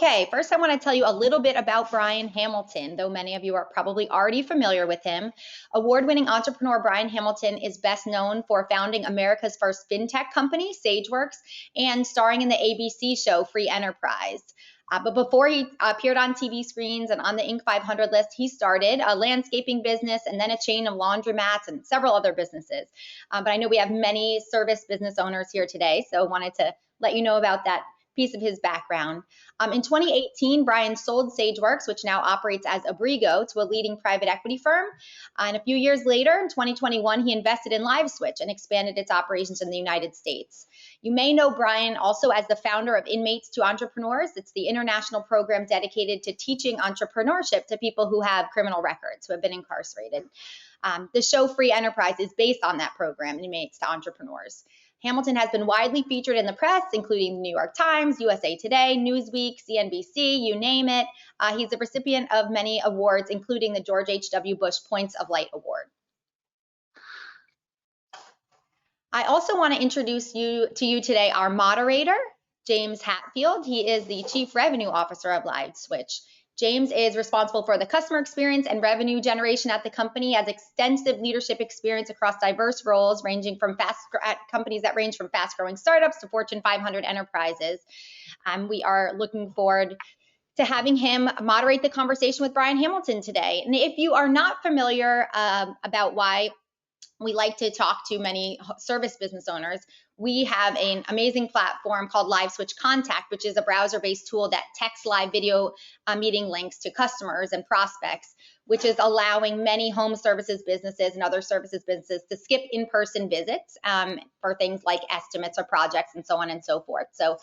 Okay, first I want to tell you a little bit about Brian Hamilton, though many of you are probably already familiar with him. Award-winning entrepreneur Brian Hamilton is best known for founding America's first fintech company, Sageworks, and starring in the ABC show Free Enterprise. But before he appeared on TV screens and on the Inc. 500 list, he started a landscaping business and then a chain of laundromats and several other businesses. But I know we have many service business owners here today, so wanted to let you know about that piece of his background. In 2018, Brian sold Sageworks, which now operates as Abrigo, to a leading private equity firm. And a few years later, in 2021, he invested in LiveSwitch and expanded its operations in the United States. You may know Brian also as the founder of Inmates to Entrepreneurs. It's the international program dedicated to teaching entrepreneurship to people who have criminal records, who have been incarcerated. The show Free Enterprise is based on that program, Inmates to Entrepreneurs. Hamilton has been widely featured in the press, including the New York Times, USA Today, Newsweek, CNBC, you name it. He's a recipient of many awards, including the George H.W. Bush Points of Light Award. I also want to introduce to you today our moderator, James Hatfield. He is the Chief Revenue Officer of LiveSwitch. James is responsible for the customer experience and revenue generation at the company. He has extensive leadership experience across diverse roles, ranging from at companies that range from fast-growing startups to Fortune 500 enterprises. We are looking forward to having him moderate the conversation with Brian Hamilton today. And if you are not familiar about why we like to talk to many service business owners, we have an amazing platform called LiveSwitch Contact, which is a browser-based tool that texts live video meeting links to customers and prospects, which is allowing many home services businesses and other services businesses to skip in-person visits for things like estimates or projects and so on and so forth. So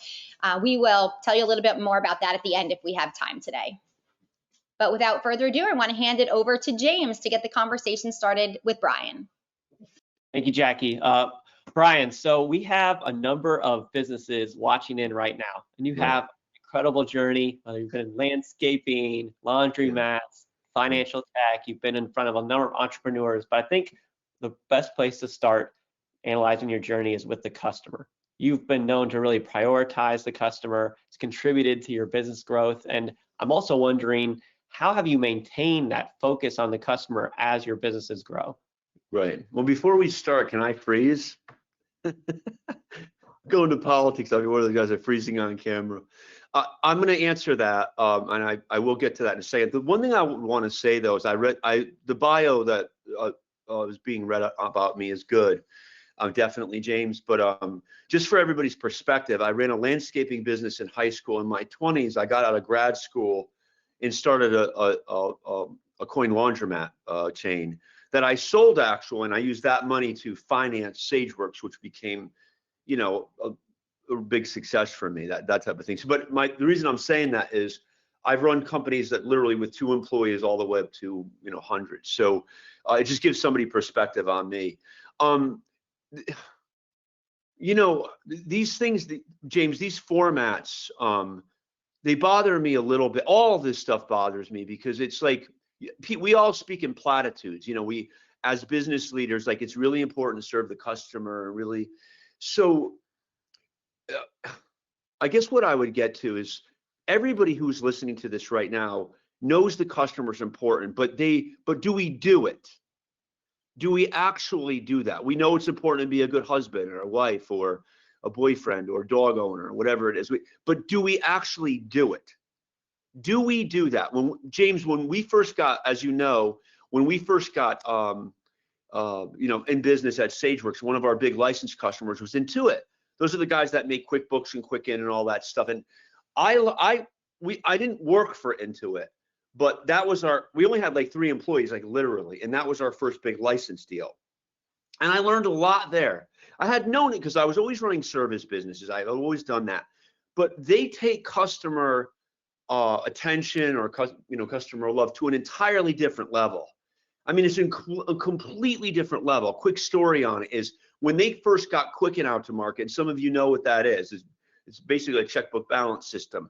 we will tell you a little bit more about that at the end if we have time today. But without further ado, I want to hand it over to James to get the conversation started with Brian. Thank you, Jackie. Brian, so we have a number of businesses watching in right now, and you have an incredible journey. You've been in landscaping, laundromats, financial tech. You've been in front of a number of entrepreneurs, but I think the best place to start analyzing your journey is with the customer. You've been known to really prioritize the customer. It's contributed to your business growth, and I'm also wondering, how have you maintained that focus on the customer as your businesses grow? Right. Well, before we start, can I freeze? Going to politics, I'll be one of the guys that are freezing on camera. I'm going to answer that, and I will get to that in a second. The one thing I want to say, though, is the bio that is being read about me is good, definitely, James. But just for everybody's perspective, I ran a landscaping business in high school. In my 20s, I got out of grad school and started a coin laundromat chain that I sold actually, and I used that money to finance Sageworks, which became, you know, a big success for me, that type of thing. So, but the reason I'm saying that is I've run companies that literally with 2 employees all the way up to, you know, hundreds. So it just gives somebody perspective on me. You know, these things, James, these formats, they bother me a little bit. All of this stuff bothers me because it's like, we all speak in platitudes, you know, we as business leaders, like it's really important to serve the customer, really. So I guess what I would get to is everybody who's listening to this right now knows the customer's important, but do we do it? Do we actually do that? We know it's important to be a good husband or a wife or a boyfriend or a dog owner or whatever it is, but do we actually do it? Do we do that? James, when we first got, as you know, when we first got, you know, in business at Sageworks, one of our big licensed customers was Intuit. Those are the guys that make QuickBooks and Quicken and all that stuff. And I didn't work for Intuit, but that was we only had like 3 employees, like literally, and that was our first big license deal. And I learned a lot there. I had known it because I was always running service businesses. I've always done that, but they take customer attention or, you know, customer love to an entirely different level. I mean, it's a completely different level. A quick story on it is when they first got Quicken out to market, and some of you know what that is. It's basically a checkbook balance system.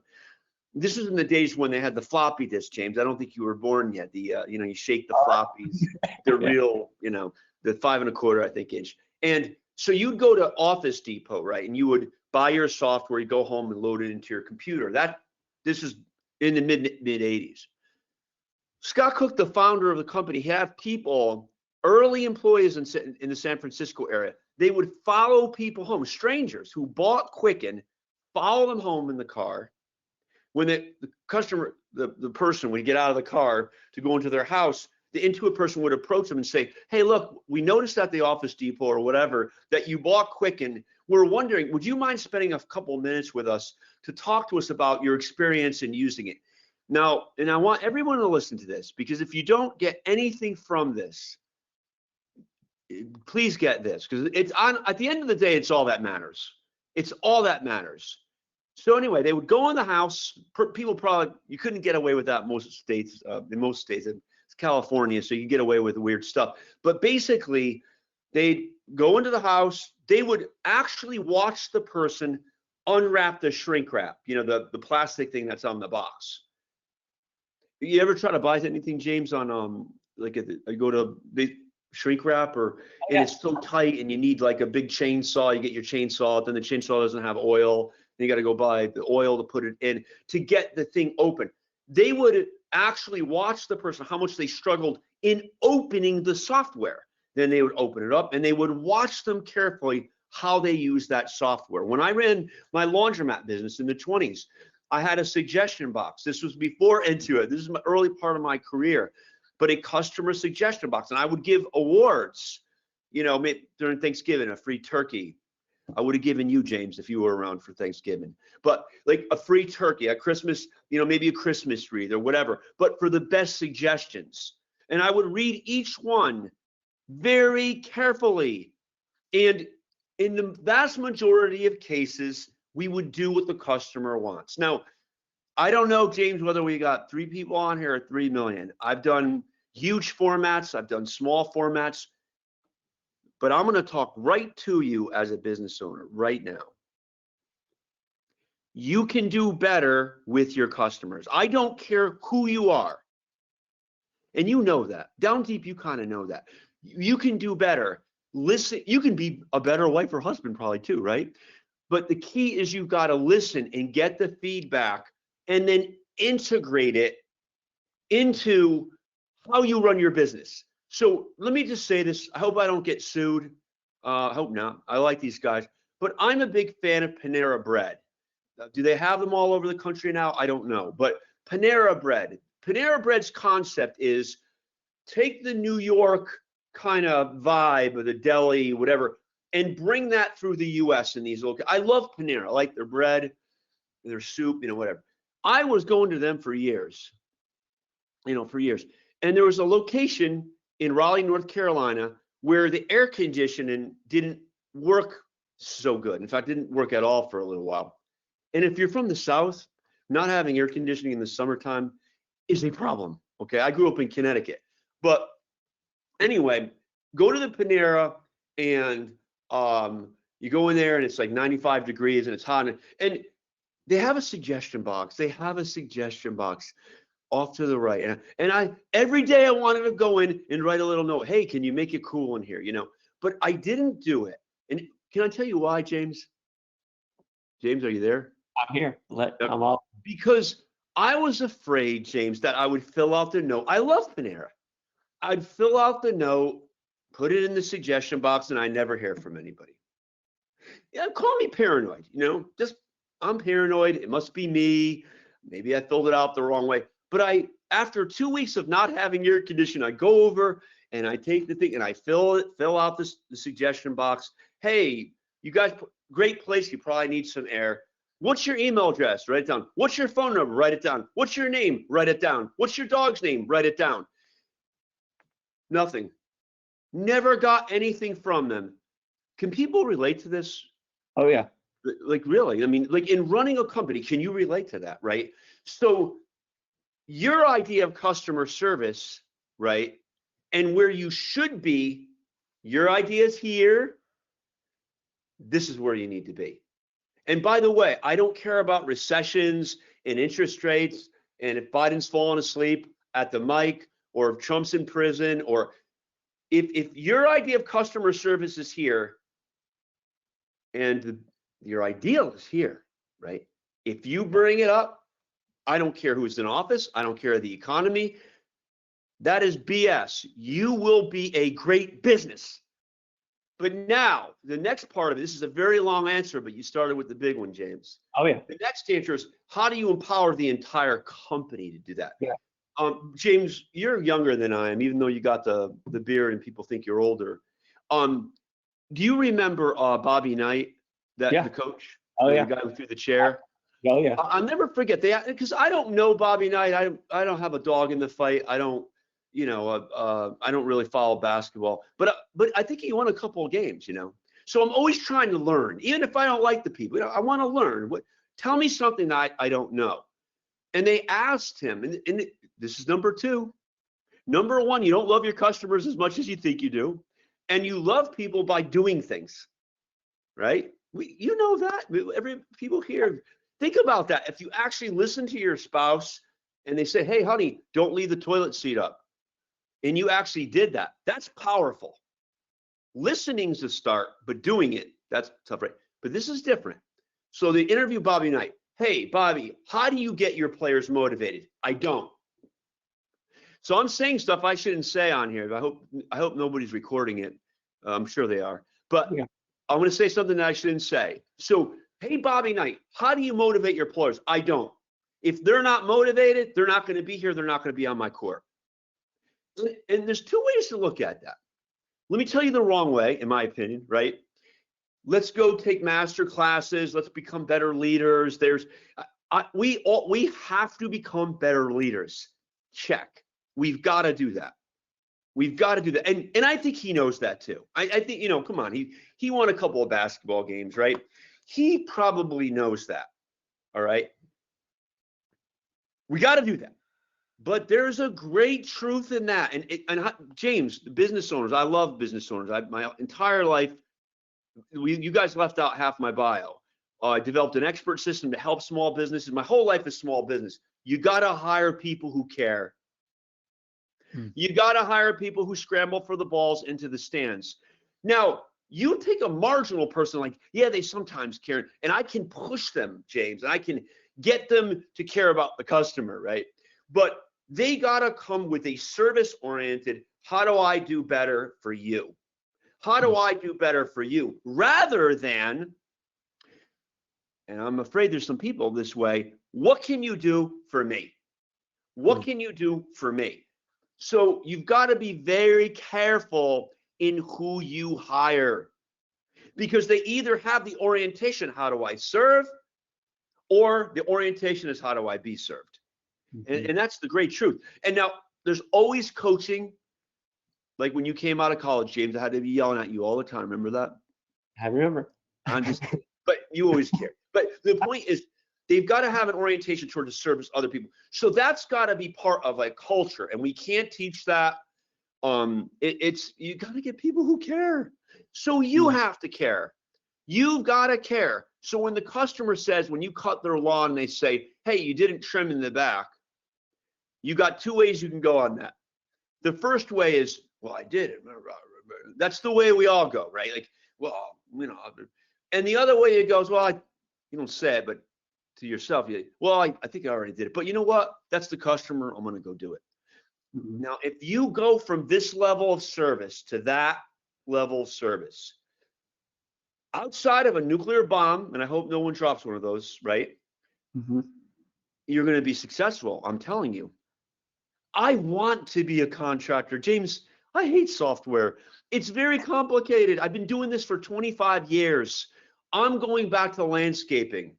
This was in the days when they had the floppy disk, James. I don't think you were born yet. The you know, you shake the floppies. They're real, you know, the 5 1/4, I think, inch. And so you'd go to Office Depot, right? And you would buy your software, you go home and load it into your computer. This is in the mid 80s. Scott Cook, the founder of the company, had people, early employees in the San Francisco area. They would follow people home, strangers who bought Quicken, follow them home in the car. When the customer, the person would get out of the car to go into their house, the Intuit person would approach them and say, hey, look, we noticed at the Office Depot or whatever that you bought Quicken. We're wondering, would you mind spending a couple minutes with us to talk to us about your experience in using it? Now, and I want everyone to listen to this, because if you don't get anything from this, please get this, because it's on, at the end of the day, it's all that matters. It's all that matters. So anyway, they would go in the house. People probably, you couldn't get away with that in most states. It's California, so you get away with weird stuff. But basically, they'd go into the house. They would actually watch the person unwrap the shrink wrap, you know, the plastic thing that's on the box. You ever try to buy anything, James, on like you go to the shrink wrap, or and it's so tight and you need like a big chainsaw, you get your chainsaw, then the chainsaw doesn't have oil, then you got to go buy the oil to put it in to get the thing open. They would actually watch the person, how much they struggled in opening the software. Then they would open it up and they would watch them carefully how they use that software. When I ran my laundromat business in the 20s, I had a suggestion box. This was before Intuit. This is my early part of my career, but a customer suggestion box. And I would give awards, you know, during Thanksgiving, a free turkey. I would have given you, James, if you were around for Thanksgiving, but like a free turkey, at Christmas, you know, maybe a Christmas wreath or whatever, but for the best suggestions. And I would read each one very carefully. And in the vast majority of cases, we would do what the customer wants. Now, I don't know, James, whether we got 3 people on here or 3 million. I've done huge formats. I've done small formats. But I'm going to talk right to you as a business owner right now. You can do better with your customers. I don't care who you are. And you know that. Down deep, you kind of know that. You can do better. Listen, you can be a better wife or husband probably too, right? But the key is you've got to listen and get the feedback and then integrate it into how you run your business. So let me just say this. I hope I don't get sued. I hope not. I like these guys. But I'm a big fan of Panera Bread. Do they have them all over the country now? I don't know. But Panera Bread. Panera Bread's concept is take the New York kind of vibe of the deli, whatever, and bring that through the US in these local. I love Panera. I like their bread, their soup, you know, whatever. I was going to them for years, you know, for years. And there was a location in Raleigh, North Carolina, where the air conditioning didn't work so good. In fact, didn't work at all for a little while. And if you're from the South, not having air conditioning in the summertime is a problem. Okay, I grew up in Connecticut. But anyway, go to the Panera and you go in there and it's like 95 degrees and it's hot. And they have a suggestion box. They have a suggestion box off to the right. And I every day I wanted to go in and write a little note. Hey, can you make it cool in here? You know, but I didn't do it. And can I tell you why, James? James, are you there? I'm here. I'm all. Because I was afraid, James, that I would fill out the note. I love Panera. I'd fill out the note, put it in the suggestion box, and I never hear from anybody. Yeah, call me paranoid, you know, just I'm paranoid. It must be me. Maybe I filled it out the wrong way. But after 2 weeks of not having air conditioning, I go over and I take the thing and I fill out the suggestion box. Hey, you guys, great place. You probably need some air. What's your email address? Write it down. What's your phone number? Write it down. What's your name? Write it down. What's your dog's name? Write it down. Nothing. Never got anything from them. Can people relate to this? Oh, yeah. Like, really? I mean, like in running a company, can you relate to that, right? So your idea of customer service, right, and where you should be, your idea is here. This is where you need to be. And by the way, I don't care about recessions and interest rates and if Biden's falling asleep at the mic or if Trump's in prison, or if your idea of customer service is here and your ideal is here, right? If you bring it up, I don't care who's in office. I don't care the economy. That is BS. You will be a great business. But now, the next part of it, this is a very long answer, but you started with the big one, James. Oh, yeah. The next answer is, how do you empower the entire company to do that? Yeah. James, you're younger than I am, even though you got the beard and people think you're older. Do you remember Bobby Knight, the coach? Oh, yeah. The guy who threw the chair? Oh, yeah. I'll never forget that, because I don't know Bobby Knight. I don't have a dog in the fight. I don't really follow basketball, but I think he won a couple of games, So I'm always trying to learn, even if I don't like the people. I want to learn. Tell me something that I don't know. And they asked him, and this is number 2. Number 1, you don't love your customers as much as you think you do, and you love people by doing things, right? You know that. People here, think about that. If you actually listen to your spouse and they say, hey, honey, don't leave the toilet seat up, and you actually did that, that's powerful. Listening's the start, but doing it, that's tough, right? But this is different. So they interview Bobby Knight. Hey, Bobby, how do you get your players motivated? I don't. So I'm saying stuff I shouldn't say on here. I hope nobody's recording it. I'm sure they are. But yeah. I'm going to say something that I shouldn't say. So, hey, Bobby Knight, how do you motivate your players? I don't. If they're not motivated, they're not going to be here. They're not going to be on my court. And there's 2 ways to look at that. Let me tell you the wrong way, in my opinion, right? Let's go take master classes. Let's become better leaders. We have to become better leaders. Check. We've got to do that. We've got to do that. And I think he knows that too. I think, come on, he won a couple of basketball games, right? He probably knows that. All right. We got to do that. But there's a great truth in that. And James, the business owners, I love business owners. My entire life, you guys left out half my bio. I developed an expert system to help small businesses. My whole life is small business. You got to hire people who care. You got to hire people who scramble for the balls into the stands. Now, you take a marginal person like, yeah, they sometimes care, and I can push them, James, and I can get them to care about the customer, right? But they got to come with a service-oriented, how do I do better for you? How do I do better for you? Rather than, and I'm afraid there's some people this way, what can you do for me? What can you do for me? So you've got to be very careful in who you hire, because they either have the orientation, how do I serve? Or the orientation is, how do I be served? And that's the great truth. And now there's always coaching. Like when you came out of college, James, I had to be yelling at you all the time. Remember that? I remember. But you always care. But the point is, they've got to have an orientation toward the service other people. So that's got to be part of a culture, and we can't teach that. You got to get people who care. So you have to care. You've got to care. So when the customer says, when you cut their lawn, they say, hey, you didn't trim in the back. You got 2 ways you can go on that. The first way is, well, I did it. That's the way we all go, right? Like, well, and the other way it goes, well, you don't say it, but to yourself, I think I already did it. But you know what? That's the customer. I'm going to go do it. Now, if you go from this level of service to that level of service, outside of a nuclear bomb, and I hope no one drops one of those, right? You're going to be successful. I'm telling you. I want to be a contractor. James, I hate software. It's very complicated. I've been doing this for 25 years. I'm going back to landscaping.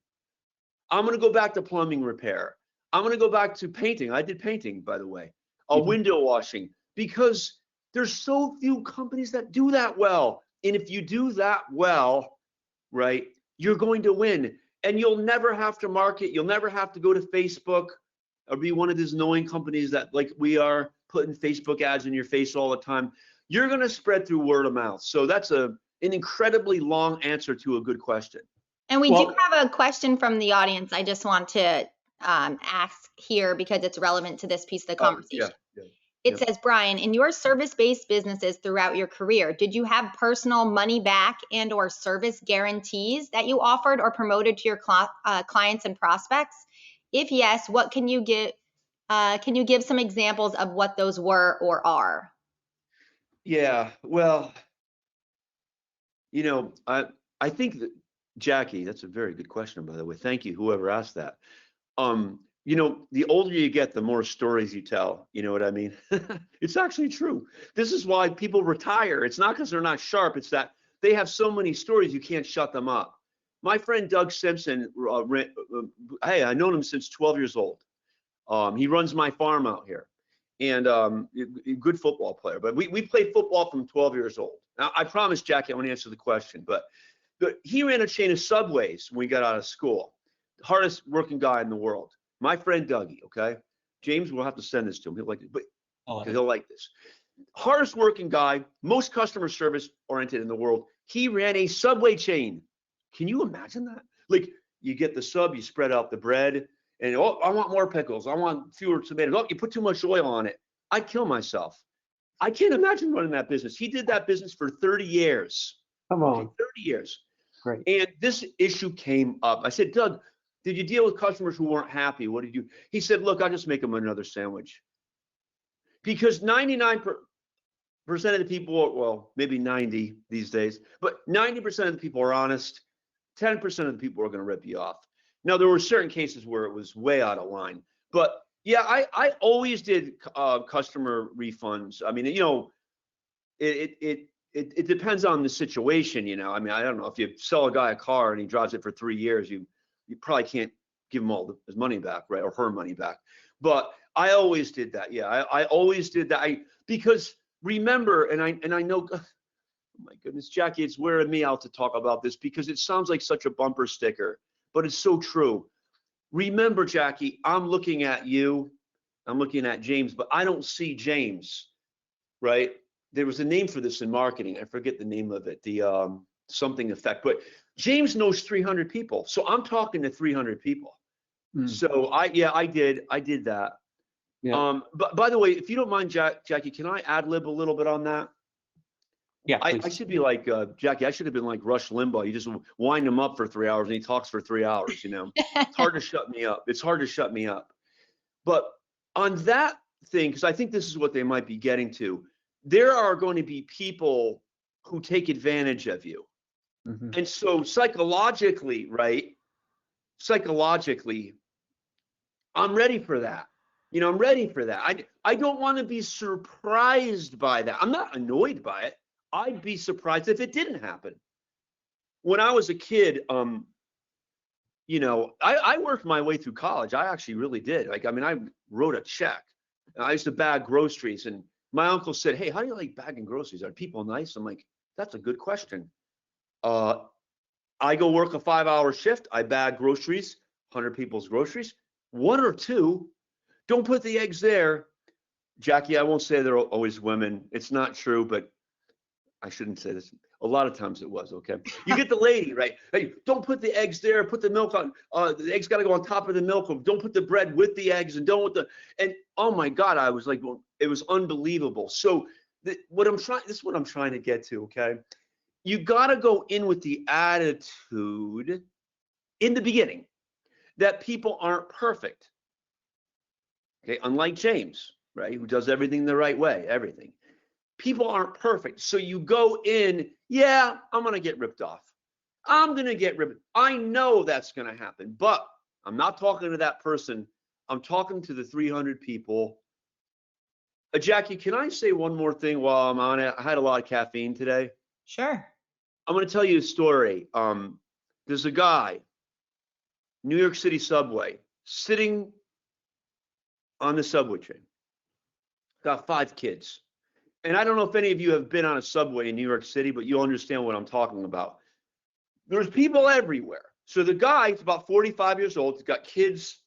I'm going to go back to plumbing repair. I'm going to go back to painting. I did painting, by the way, window washing, because there's so few companies that do that well. And if you do that well, right, you're going to win. And you'll never have to market. You'll never have to go to Facebook or be one of these annoying companies that, like we are, putting Facebook ads in your face all the time. You're going to spread through word of mouth. So that's an incredibly long answer to a good question. And we do have a question from the audience I just want to ask here because it's relevant to this piece of the conversation. It says, Brian, in your service-based businesses throughout your career, did you have personal money back and or service guarantees that you offered or promoted to your clients and prospects? If yes, what can you give? Can you give some examples of what those were or are? Yeah, well, I think that, Jackie, that's a very good question, by the way. Thank you, whoever asked that. The older you get, the more stories you tell. You know what I mean? It's actually true. This is why people retire. It's not because they're not sharp. It's that they have so many stories you can't shut them up. My friend Doug Simpson, hey, I've known him since 12 years old. He runs my farm out here, and a good football player. But we played football from 12 years old. Now, I promise, Jackie, I want to answer the question. But he ran a chain of Subways when we got out of school. The hardest working guy in the world. My friend Dougie, okay? James, we'll have to send this to him. He'll like it, but he'll like this. Hardest working guy, most customer service oriented in the world. He ran a Subway chain. Can you imagine that? Like, you get the sub, you spread out the bread, and oh, I want more pickles. I want fewer tomatoes. Oh, you put too much oil on it. I'd kill myself. I can't imagine running that business. He did that business for 30 years. Come on. Okay, 30 years. Great. And this issue came up. I said, Doug, did you deal with customers who weren't happy? What did you? He said, look, I'll just make them another sandwich. Because 99% of the people, well, maybe 90 these days, but 90% of the people are honest. 10% of the people are going to rip you off. Now, there were certain cases where it was way out of line. But yeah, I always did customer refunds. I mean, it depends on the situation, I mean, I don't know, if you sell a guy a car and he drives it for 3 years, you probably can't give him all his money back, right? Or her money back. But I always did that. Yeah, I always did that. Because remember, and I know, oh my goodness, Jackie, it's wearing me out to talk about this because it sounds like such a bumper sticker, but it's so true. Remember, Jackie, I'm looking at you, I'm looking at James, but I don't see James, right? There was a name for this in marketing. I forget the name of it, the something effect, but James knows 300 people. So I'm talking to 300 people. So I did that. Yeah. But by the way, if you don't mind, Jackie, can I ad lib a little bit on that? Yeah. I should be like, Jackie, I should have been like Rush Limbaugh. You just wind him up for 3 hours and he talks for 3 hours, It's hard to shut me up. It's hard to shut me up. But on that thing, because I think this is what they might be getting to, there are going to be people who take advantage of you. Mm-hmm. And so psychologically, right? Psychologically, I'm ready for that. I'm ready for that. I don't want to be surprised by that. I'm not annoyed by it. I'd be surprised if it didn't happen. When I was a kid, I worked my way through college. I actually really did. I wrote a check. I used to bag groceries, and my uncle said, hey, how do you like bagging groceries? Are people nice? I'm like, that's a good question. I go work a 5-hour shift. I bag groceries, 100 people's groceries. 1 or 2, don't put the eggs there. Jackie, I won't say they're always women. It's not true, but I shouldn't say this. A lot of times it was, okay? You get the lady, right? Hey, don't put the eggs there. Put the milk on. The eggs got to go on top of the milk. Don't put the bread with the eggs, and and oh my God, I was like, well, it was unbelievable. So this is what I'm trying to get to, okay? You got to go in with the attitude in the beginning that people aren't perfect. Okay, unlike James, right, who does everything the right way, everything. People aren't perfect. So you go in, yeah, I'm going to get ripped off. I'm going to get ripped. I know that's going to happen, but I'm not talking to that person. I'm talking to the 300 people. Jackie, can I say one more thing while I'm on it? I had a lot of caffeine today. Sure. I'm going to tell you a story. There's a guy, New York City subway, sitting on the subway train. Got 5 kids. And I don't know if any of you have been on a subway in New York City, but you'll understand what I'm talking about. There's people everywhere. So the guy, he's about 45 years old. He's got kids.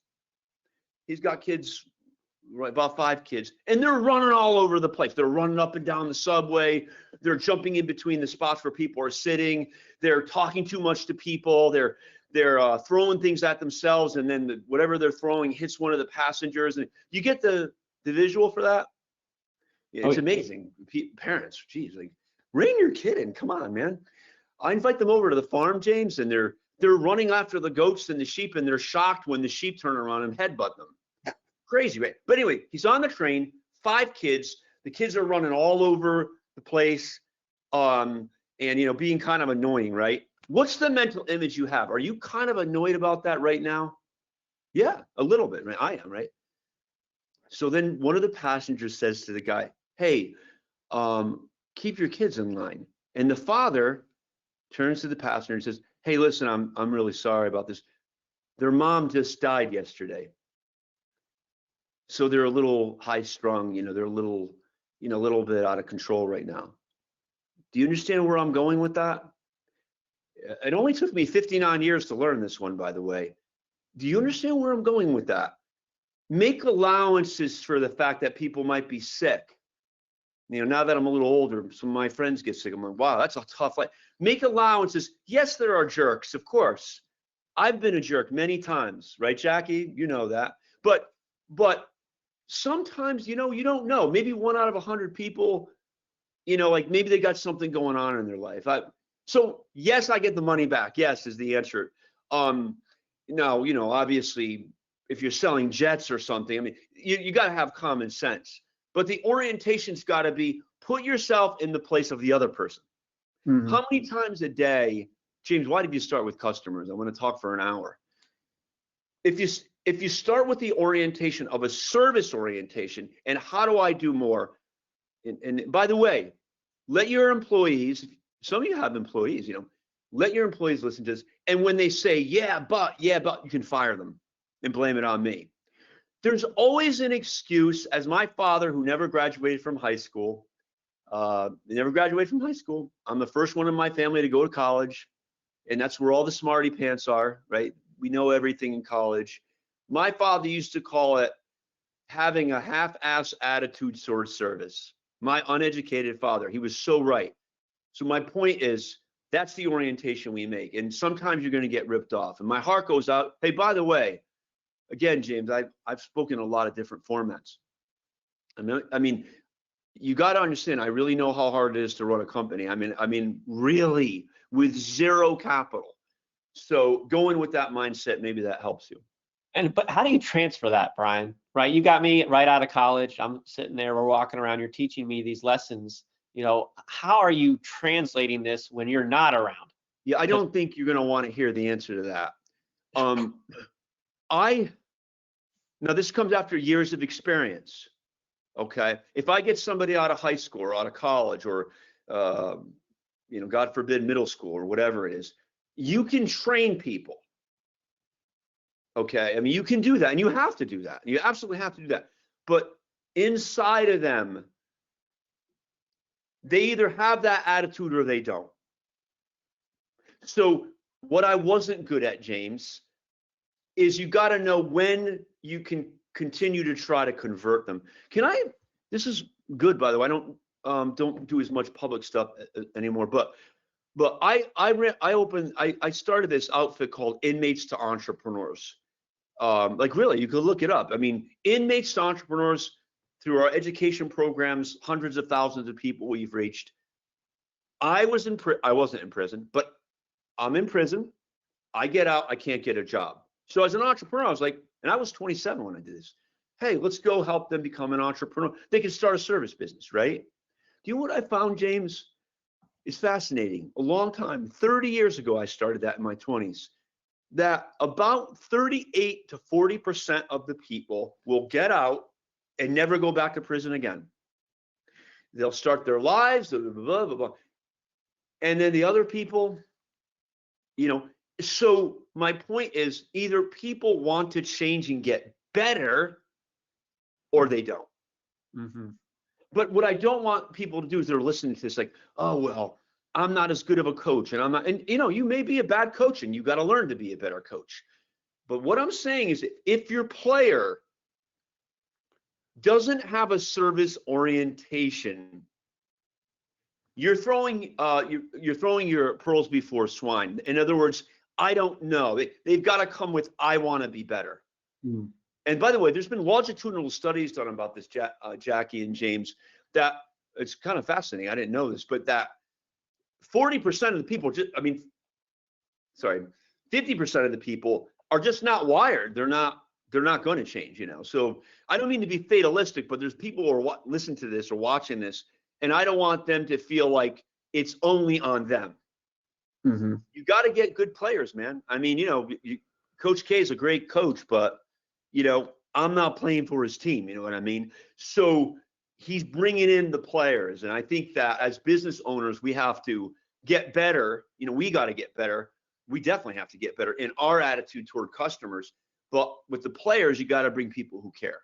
Right, about 5 kids. And they're running all over the place. They're running up and down the subway. They're jumping in between the spots where people are sitting. They're talking too much to people. They're throwing things at themselves. And then whatever they're throwing hits one of the passengers. And you get the visual for that? It's amazing. Parents, geez, like, rein your kid in. Come on, man. I invite them over to the farm, James, and they're They're running after the goats and the sheep, and they're shocked when the sheep turn around and headbutt them. Crazy, right? But anyway, he's on the train, 5 kids. The kids are running all over the place, and being kind of annoying, right? What's the mental image you have? Are you kind of annoyed about that right now? Yeah, a little bit, right? I am, right? So then one of the passengers says to the guy, hey, keep your kids in line. And the father turns to the passenger and says, hey, listen, I'm really sorry about this. Their mom just died yesterday. So they're a little high strung, they're a little bit out of control right now. Do you understand where I'm going with that? It only took me 59 years to learn this one, by the way. Do you understand where I'm going with that? Make allowances for the fact that people might be sick. Now that I'm a little older, some of my friends get sick. I'm like, wow, that's a tough life. Make allowances. Yes, there are jerks, of course. I've been a jerk many times, right, Jackie? You know that. But sometimes, you don't know. Maybe 1 out of 100 people, like maybe they got something going on in their life. So yes, I get the money back. Yes, is the answer. Now, obviously, if you're selling jets or something, I mean, you got to have common sense. But the orientation's got to be put yourself in the place of the other person. Mm-hmm. How many times a day, James? Why did you start with customers? I want to talk for an hour. If you start with the orientation of a service orientation, and how do I do more? And by the way, let your employees. Some of you have employees. Let your employees listen to this. And when they say yeah, but you can fire them and blame it on me. There's always an excuse, as my father, who never graduated from high school, I'm the first one in my family to go to college, and that's where all the smarty pants are, right? We know everything in college. My father used to call it having a half-ass attitude towards service. My uneducated father, he was so right. So my point is, that's the orientation we make, and sometimes you're going to get ripped off. And my heart goes out. Hey, by the way, again, James, I've spoken in a lot of different formats. I mean, you got to understand, I really know how hard it is to run a company. I mean, really, with zero capital. So going with that mindset, maybe that helps you. But how do you transfer that, Brian? Right, you got me right out of college. I'm sitting there, we're walking around, you're teaching me these lessons. How are you translating this when you're not around? Yeah, I don't think you're going to want to hear the answer to that. Now this comes after years of experience. Okay, if I get somebody out of high school or out of college or, God forbid, middle school or whatever it is, you can train people. Okay, I mean, you can do that, and you have to do that. You absolutely have to do that. But inside of them, they either have that attitude or they don't. So what I wasn't good at, James, is you got to know when you can continue to try to convert them. This is good, by the way. I don't do as much public stuff anymore, but I started this outfit called Inmates to Entrepreneurs. Really, you could look it up. I mean, Inmates to Entrepreneurs, through our education programs, hundreds of thousands of people we've reached. I wasn't in prison, but I'm in prison. I get out, I can't get a job. So as an entrepreneur, I was like, and I was 27 when I did this. Hey, let's go help them become an entrepreneur. They can start a service business, right? Do you know what I found, James? It's fascinating. A long time, 30 years ago, I started that in my 20s, that about 38 to 40% of the people will get out and never go back to prison again. They'll start their lives, blah, blah, blah, blah. And then the other people, so my point is, either people want to change and get better or they don't. Mm-hmm. But what I don't want people to do is they're listening to this like, oh, well, I'm not as good of a coach, and I'm not, and you may be a bad coach and you got to learn to be a better coach. But what I'm saying is, if your player doesn't have a service orientation, you're throwing your pearls before swine. In other words, I don't know. They've got to come with, I want to be better. Mm. And by the way, there's been longitudinal studies done about this, Jackie and James, that it's kind of fascinating. I didn't know this, but that 40% of the people 50% of the people are just not wired. They're not going to change, you know. So I don't mean to be fatalistic, but there's people who are listening to this or watching this, and I don't want them to feel like it's only on them. You got to get good players, man. I mean, you know, Coach K is a great coach, but, you know, I'm not playing for his team. You know what I mean? So he's bringing in the players. And I think that as business owners, we have to get better. You know, we got to get better. We definitely have to get better in our attitude toward customers. But with the players, you got to bring people who care.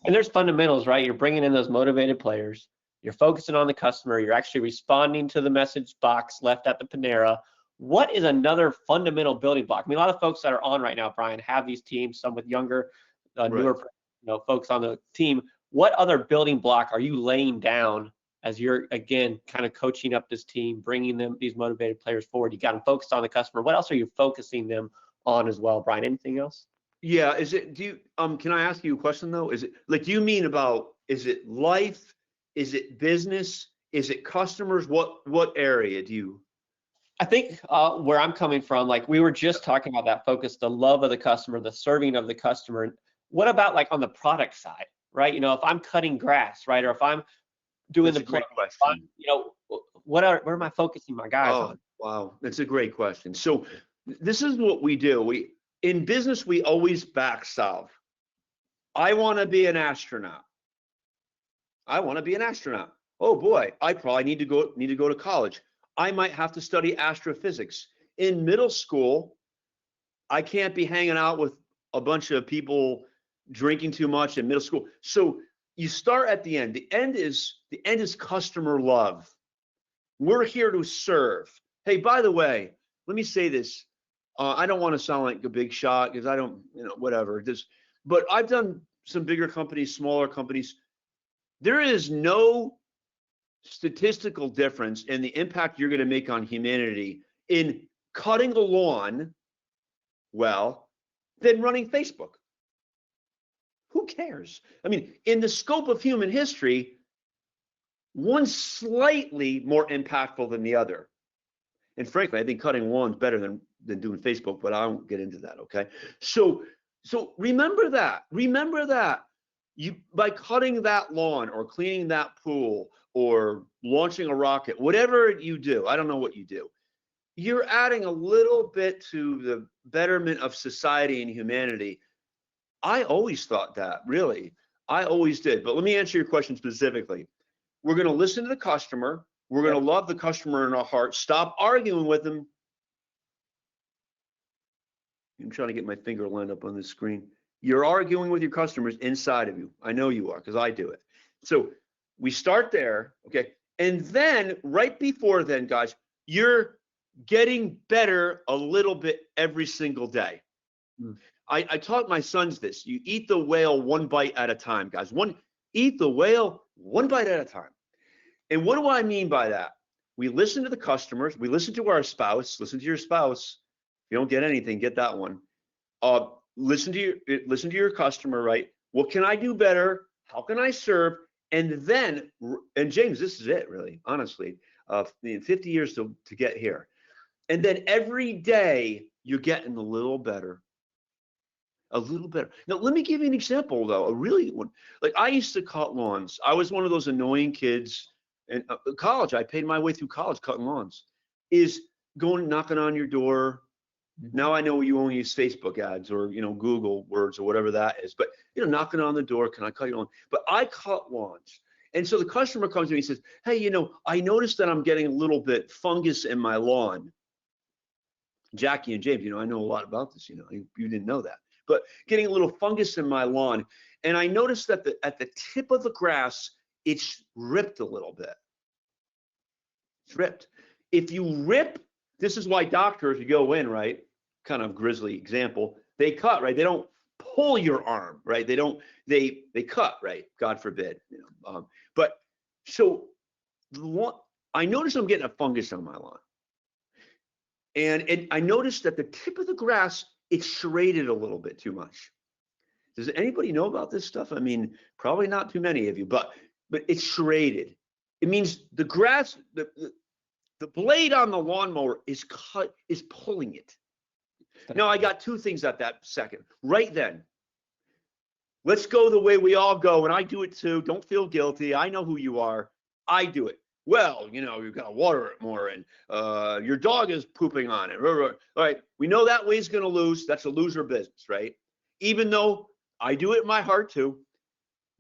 And there's fundamentals, right? You're bringing in those motivated players. You're focusing on the customer. You're actually responding to the message box left at the Panera. What is another fundamental building block? I mean, a lot of folks that are on right now, Brian, have these teams, some with younger, newer, folks on the team. What other building block are you laying down as you're, again, kind of coaching up this team, bringing them, these motivated players forward? You got them focused on the customer. What else are you focusing them on as well, Brian? Anything else? Yeah. Can I ask you a question though? Is it like, do you mean about, is it life? Is it business? Is it customers? What area do you? I think where I'm coming from, like we were just talking about that focus, the love of the customer, the serving of the customer. What about like on the product side, right? You know, if I'm cutting grass, right, or if I'm doing That's a great question. you know, where am I focusing my guys on? Wow, that's a great question. So this is what we do. In business, we always back solve. I want to be an astronaut. I want to be an astronaut. Oh boy, I probably need to go to college. I might have to study astrophysics. In middle school, I can't be hanging out with a bunch of people drinking too much in middle school. So you start at the end. The end is customer love. We're here to serve. Hey, by the way, let me say this. I don't want to sound like a big shot because I don't, you know, whatever. But I've done some bigger companies, smaller companies. There is no statistical difference in the impact you're going to make on humanity in cutting a lawn well than running Facebook. Who cares? I mean, in the scope of human history, one's slightly more impactful than the other. And frankly, I think cutting lawn's better than doing Facebook, but I won't get into that, okay? So remember that. Remember that. You, by cutting that lawn or cleaning that pool or launching a rocket, whatever you do, I don't know what you do, you're adding a little bit to the betterment of society and humanity. I always thought that, really. I always did. But let me answer your question specifically. We're going to listen to the customer. We're going to love the customer in our heart. Stop arguing with them. I'm trying to get my finger lined up on the screen. You're arguing with your customers inside of you. I know you are because I do it. So we start there, okay? And then right before then, guys, you're getting better a little bit every single day. I taught my sons this. You eat the whale one bite at a time, guys. Eat the whale one bite at a time. And what do I mean by that? We listen to the customers. We listen to our spouse. Listen to your spouse. If you don't get anything, get that one. Listen to your customer, right? What can I do better? How can I serve? And then, and James, this is it, really, honestly. 50 years to get here. And then every day you're getting a little better. A little better. Now, let me give you an example, though, a really one. Like, I used to cut lawns. I was one of those annoying kids. In college, I paid my way through college cutting lawns. Is going knocking on your door. Now I know you only use Facebook ads or, you know, Google words or whatever that is. But, you know, knocking on the door, can I cut your lawn? But I cut lawns. And so the customer comes to me and says, hey, you know, I noticed that I'm getting a little bit fungus in my lawn. Jackie and James, you know, I know a lot about this. You know, you didn't know that. But getting a little fungus in my lawn. And I noticed that at the tip of the grass, it's ripped a little bit. It's ripped. If you rip, this is why doctors, you go in, right? Kind of grisly example. They cut, right? They don't pull your arm, right? They cut, right? God forbid. You know, but so I noticed I'm getting a fungus on my lawn. And I noticed that the tip of the grass, it's serrated a little bit too much. Does anybody know about this stuff? I mean, probably not too many of you, but it's serrated. It means the grass, the blade on the lawnmower is pulling it. Now I got two things at that second. Right then, let's go the way we all go, and I do it too. Don't feel guilty. I know who you are. I do it. Well, you've got to water it more, and your dog is pooping on it. All right, we know that way's going to lose. That's a loser business, right? Even though I do it in my heart too.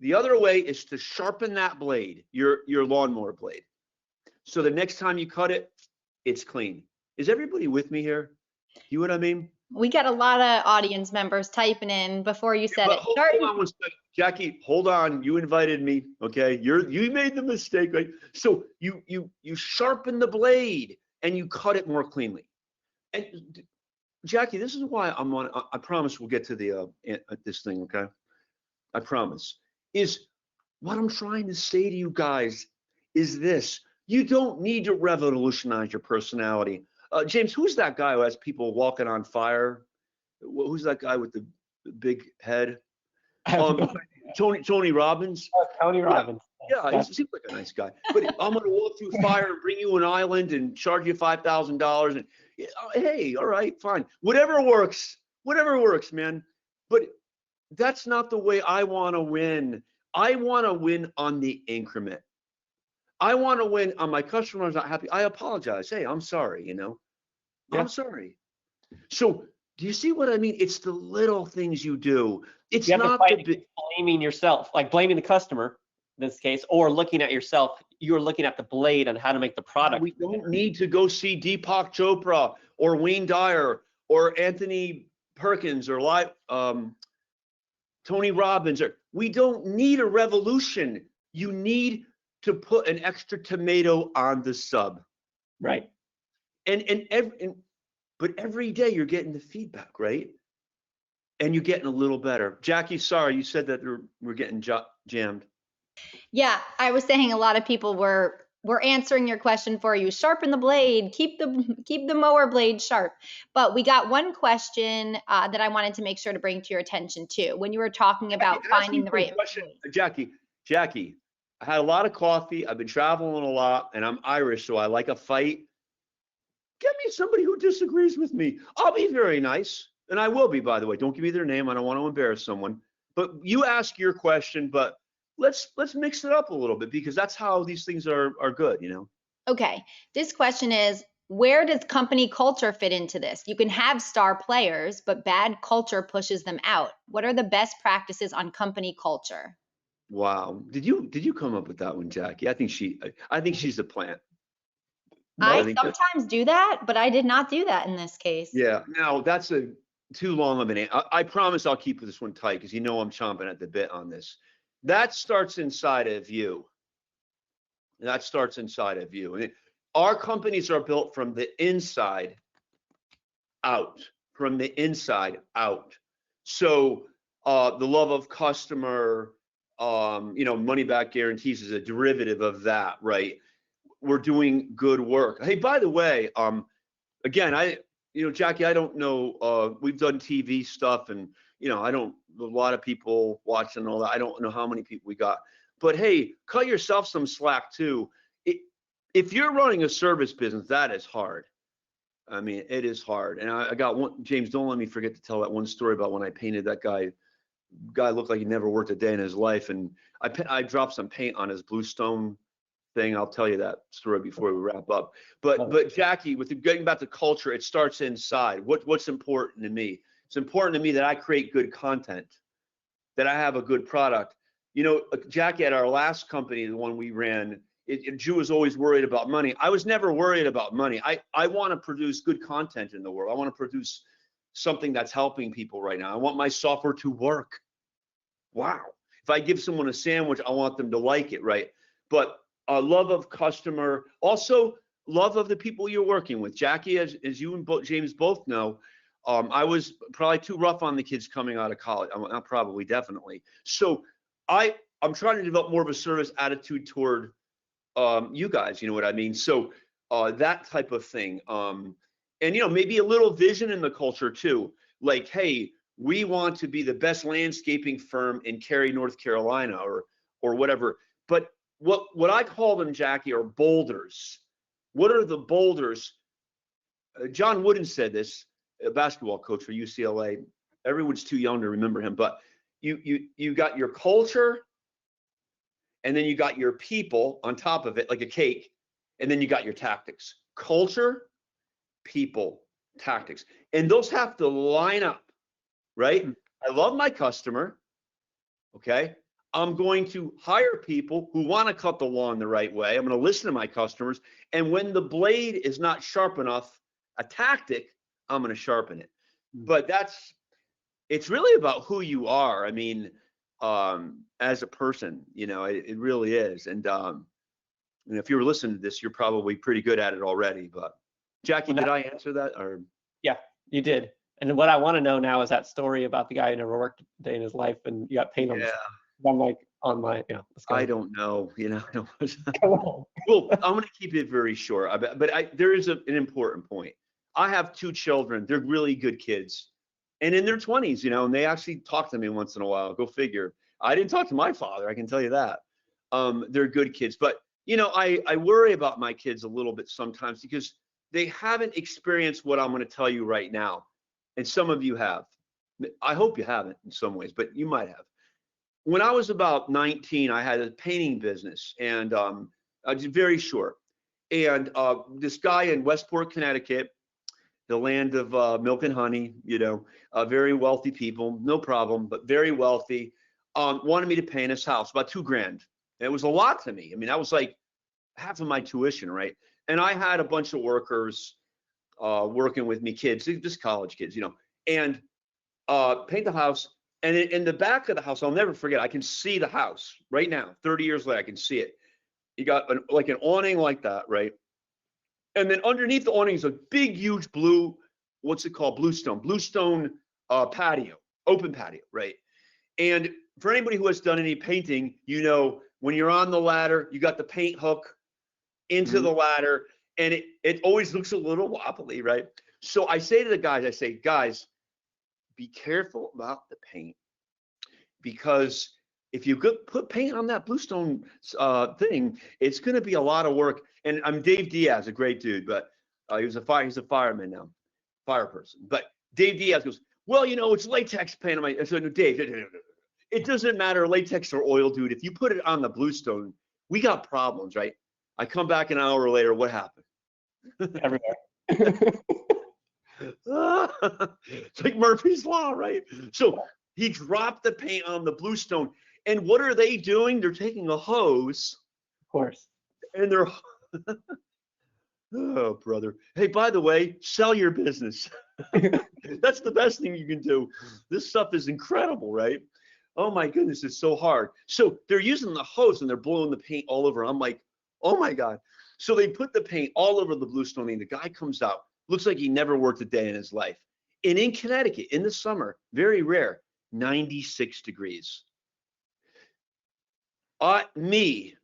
The other way is to sharpen that blade, your lawnmower blade. So the next time you cut it, it's clean. Is everybody with me here? You know what I mean? We got a lot of audience members typing in before you said it. Hold on one second. Jackie, hold on. You invited me, okay? You made the mistake, right? So you sharpen the blade and you cut it more cleanly. And Jackie, this is why I promise we'll get to the this thing, okay? I promise. Is what I'm trying to say to you guys is this: you don't need to revolutionize your personality. James, who's that guy who has people walking on fire? Who's that guy with the big head? Tony Robbins. Tony Robbins. Yeah, he seems like a nice guy. But I'm going to walk through fire and bring you an island and charge you $5,000. And hey, all right, fine. Whatever works, man. But that's not the way I want to win. I want to win on the increment. I want to win on my customers not happy. I apologize. Hey, I'm sorry, Yeah. I'm sorry. So do you see what I mean? It's the little things you do. It's not blaming yourself, like blaming the customer in this case, or looking at yourself. You're looking at the blade on how to make the product. We don't need to go see Deepak Chopra or Wayne Dyer or Anthony Perkins or Tony Robbins. We don't need a revolution. You need to put an extra tomato on the sub. Right. But every day you're getting the feedback, right? And you're getting a little better. Jackie, sorry, you said that we're getting jammed. Yeah, I was saying a lot of people were answering your question for you. Sharpen the blade, keep the mower blade sharp. But we got one question that I wanted to make sure to bring to your attention too. When you were talking about finding the right question, Jackie, I had a lot of coffee. I've been traveling a lot, and I'm Irish, so I like a fight. Get me somebody who disagrees with me. I'll be very nice, and I will be, by the way. Don't give me their name. I don't want to embarrass someone. But you ask your question, but let's mix it up a little bit, because that's how these things are good, Okay. This question is, where does company culture fit into this? You can have star players, but bad culture pushes them out. What are the best practices on company culture? Wow. Did you come up with that one, Jackie? I think she's a plant. I sometimes do that, but I did not do that in this case. Yeah. Now that's too long of an answer. I promise I'll keep this one tight, because I'm chomping at the bit on this. That starts inside of you. And our companies are built from the inside out. So the love of customer, money back guarantees is a derivative of that, right? We're doing good work. Hey, by the way, again, Jackie, I don't know, we've done TV stuff, and a lot of people watching all that. I don't know how many people we got, but hey, cut yourself some slack too. If you're running a service business, that is hard. I mean, it is hard. And I got one, James, don't let me forget to tell that one story about when I painted that guy. Guy looked like he never worked a day in his life, and I dropped some paint on his bluestone thing. I'll tell you that story before we wrap up. But Jackie, with getting back to culture, it starts inside. What's important to me? It's important to me that I create good content, that I have a good product. Jackie, at our last company, the one we ran, Jew was always worried about money. I was never worried about money. I want to produce good content in the world. I want to produce something that's helping people right now. I want my software to work. Wow. If I give someone a sandwich, I want them to like it, right? But love of customer, also love of the people you're working with. Jackie, as you and James both know, I was probably too rough on the kids coming out of college. Not probably, definitely. So I'm trying to develop more of a service attitude toward you guys, you know what I mean? So that type of thing. And maybe a little vision in the culture too. Like, hey, we want to be the best landscaping firm in Cary, North Carolina, or whatever. But what I call them, Jackie, are boulders. What are the boulders? John Wooden said this. a basketball coach for UCLA. Everyone's too young to remember him, but you got your culture, and then you got your people on top of it, like a cake, and then you got your tactics. Culture, people, tactics, and those have to line up, right? I love my customer, okay? I'm going to hire people who want to cut the lawn the right way. I'm going to listen to my customers, and when the blade is not sharp enough, a tactic, I'm going to sharpen it. But it's really about who you are. I mean, as a person, you know, it really is. And if you were listening to this, you're probably pretty good at it already. But Jackie, did I answer that? Or yeah, you did. And what I want to know now is that story about the guy who never worked a day in his life and you got paint on. I'm like on my, let's go. I don't know, you know. Come on. Well, I'm going to keep it very short. But there is an important point. I have 2 children. They're really good kids. And in their 20s, you know, and they actually talk to me once in a while. Go figure. I didn't talk to my father, I can tell you that. They're good kids. But, you know, I worry about my kids a little bit sometimes because they haven't experienced what I'm going to tell you right now. And some of you have. I hope you haven't in some ways, but you might have. When I was about 19, I had a painting business, and I was very short. And this guy in Westport, Connecticut, the land of milk and honey, you know, very wealthy people, no problem, but very wealthy, wanted me to paint his house, about $2,000. And it was a lot to me. I mean, that was like half of my tuition, right? And I had a bunch of workers working with me, kids, just college kids, you know, and paint the house. And in the back of the house, I'll never forget, I can see the house right now, 30 years later, I can see it. You got like an awning like that, right? And then underneath the awning is a big, huge blue, what's it called? Bluestone patio, open patio, right? And for anybody who has done any painting, you know, when you're on the ladder, you got the paint hook into the ladder, and it always looks a little wobbly, right? So I say to the guys, I say, guys, be careful about the paint, because if you put paint on that bluestone thing, it's going to be a lot of work. And I'm Dave Diaz, a great dude, but he's a fireman now, fire person. But Dave Diaz goes, well, you know, it's latex paint. I said, no, Dave, it doesn't matter, latex or oil, dude. If you put it on the bluestone, we got problems, right? I come back an hour later, what happened? Everywhere. It's like Murphy's Law, right? So he dropped the paint on the bluestone. And what are they doing? They're taking a hose. Of course. And they're, oh, brother. Hey, by the way, sell your business. That's the best thing you can do. This stuff is incredible, right? Oh my goodness, it's so hard. So they're using the hose and they're blowing the paint all over. I'm like, oh my God. So they put the paint all over the bluestone and the guy comes out, looks like he never worked a day in his life. And in Connecticut, in the summer, very rare, 96 degrees. Me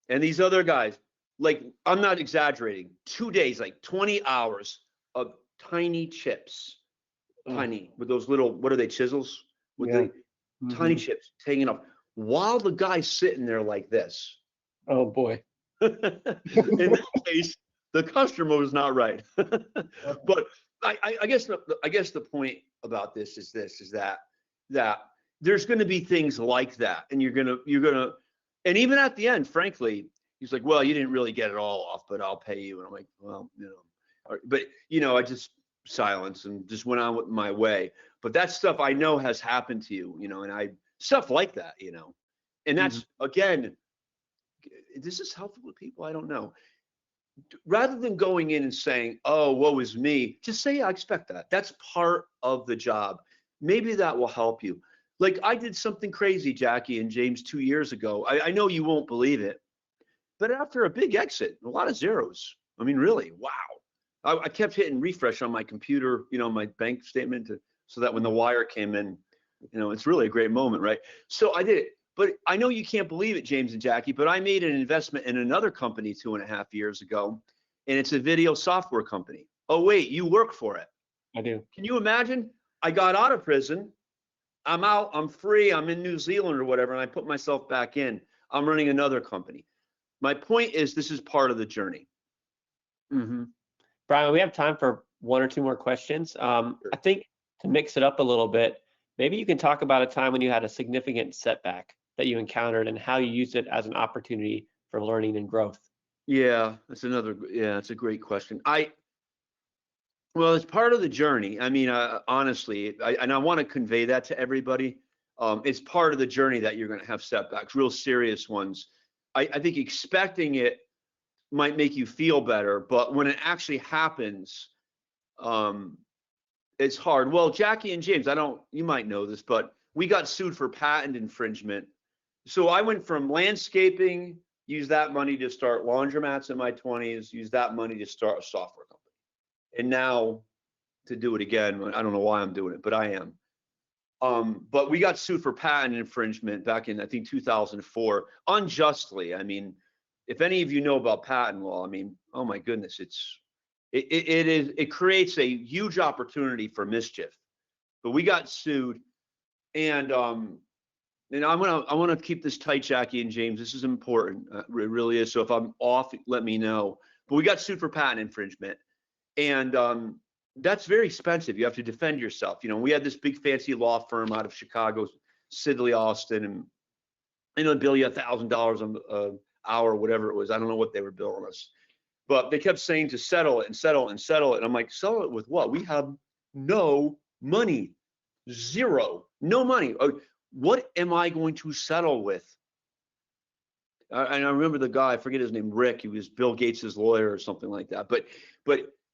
and these other guys, like, I'm not exaggerating, 2 days, like 20 hours of tiny chips, tiny, with those little, what are they, chisels? With the tiny chips taking off, while the guy's sitting there like this. Oh boy. In this case, the customer was not right. But I guess the point about this is that there's going to be things like that, and you're gonna, and even at the end, frankly, he's like, well, you didn't really get it all off, but I'll pay you. And I'm like, well, you know, but you know, I just silence and just went on with my way. But that stuff I know has happened to you, you know, and stuff like that, you know, and that's again, this is helpful to people. I don't know. Rather than going in and saying, oh, woe is me, just say, yeah, I expect that. That's part of the job. Maybe that will help you. Like I did something crazy, Jackie and James, 2 years ago. I know you won't believe it, but after a big exit, a lot of zeros. I mean, really, wow. I kept hitting refresh on my computer, you know, my bank statement, so that when the wire came in, you know, it's really a great moment, right? So I did it. But I know you can't believe it, James and Jackie, but I made an investment in another company 2.5 years ago, and it's a video software company. Oh, wait, you work for it. I do. Can you imagine? I got out of prison. I'm out. I'm free. I'm in New Zealand or whatever, and I put myself back in. I'm running another company. My point is, this is part of the journey. Brian, we have time for one or two more questions. I think to mix it up a little bit, maybe you can talk about a time when you had a significant setback that you encountered and how you used it as an opportunity for learning and growth. Yeah, that's a great question. Well, it's part of the journey. I mean, honestly, I want to convey that to everybody. It's part of the journey that you're going to have setbacks, real serious ones. I think expecting it might make you feel better, but when it actually happens, it's hard. Well, Jackie and James, you might know this, but we got sued for patent infringement. So I went from landscaping, used that money to start laundromats in my 20s, used that money to start a software company. And now to do it again, I don't know why I'm doing it, but I am. But we got sued for patent infringement back in, I think, 2004, unjustly. I mean, if any of you know about patent law, I mean, oh my goodness, it creates a huge opportunity for mischief. But we got sued, and I want to keep this tight, Jackie and James. This is important. It really is. So if I'm off, let me know. But we got sued for patent infringement, and that's very expensive. You have to defend yourself. You know, we had this big fancy law firm out of Chicago, Sidley Austin, and they'll bill you $1,000 an hour, whatever it was. I don't know what they were billing us, but they kept saying to settle it and settle it and settle it. And I'm like, settle it with what? We have no money, zero, no money. What am I going to settle with? And I remember the guy, I forget his name, Rick. He was Bill Gates's lawyer or something like that. But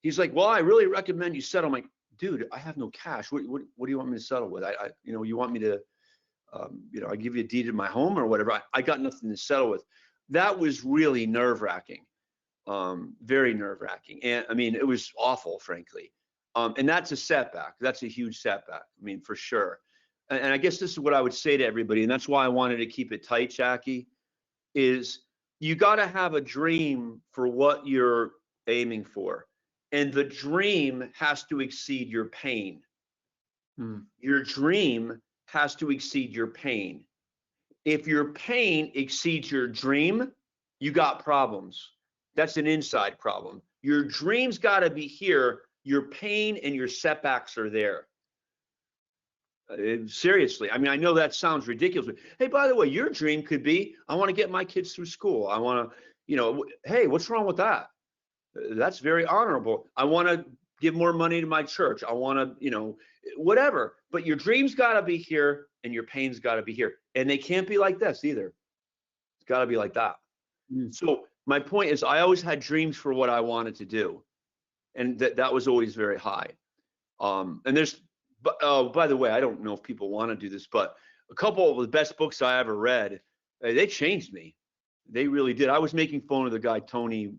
he's like, well, I really recommend you settle. I'm like, dude, I have no cash. What do you want me to settle with? You want me to, I give you a deed to my home or whatever. I got nothing to settle with. That was really nerve-wracking, very nerve-wracking. And I mean, it was awful, frankly. And that's a setback. That's a huge setback. I mean, for sure. And I guess this is what I would say to everybody, and that's why I wanted to keep it tight, Jackie, is you got to have a dream for what you're aiming for. And the dream has to exceed your pain. Your dream has to exceed your pain. If your pain exceeds your dream, you got problems. That's an inside problem. Your dream's got to be here. Your pain and your setbacks are there. Seriously, I mean, I know that sounds ridiculous. Hey, by the way, your dream could be, I want to get my kids through school. I want to, hey, what's wrong with that? That's very honorable. I want to give more money to my church. I want to, whatever. But your dream's got to be here and your pain's got to be here. And they can't be like this either. It's got to be like that. So my point is, I always had dreams for what I wanted to do. And that was always very high. And there's, by the way, I don't know if people want to do this, but a couple of the best books I ever read, they changed me. They really did. I was making fun of the guy, Tony,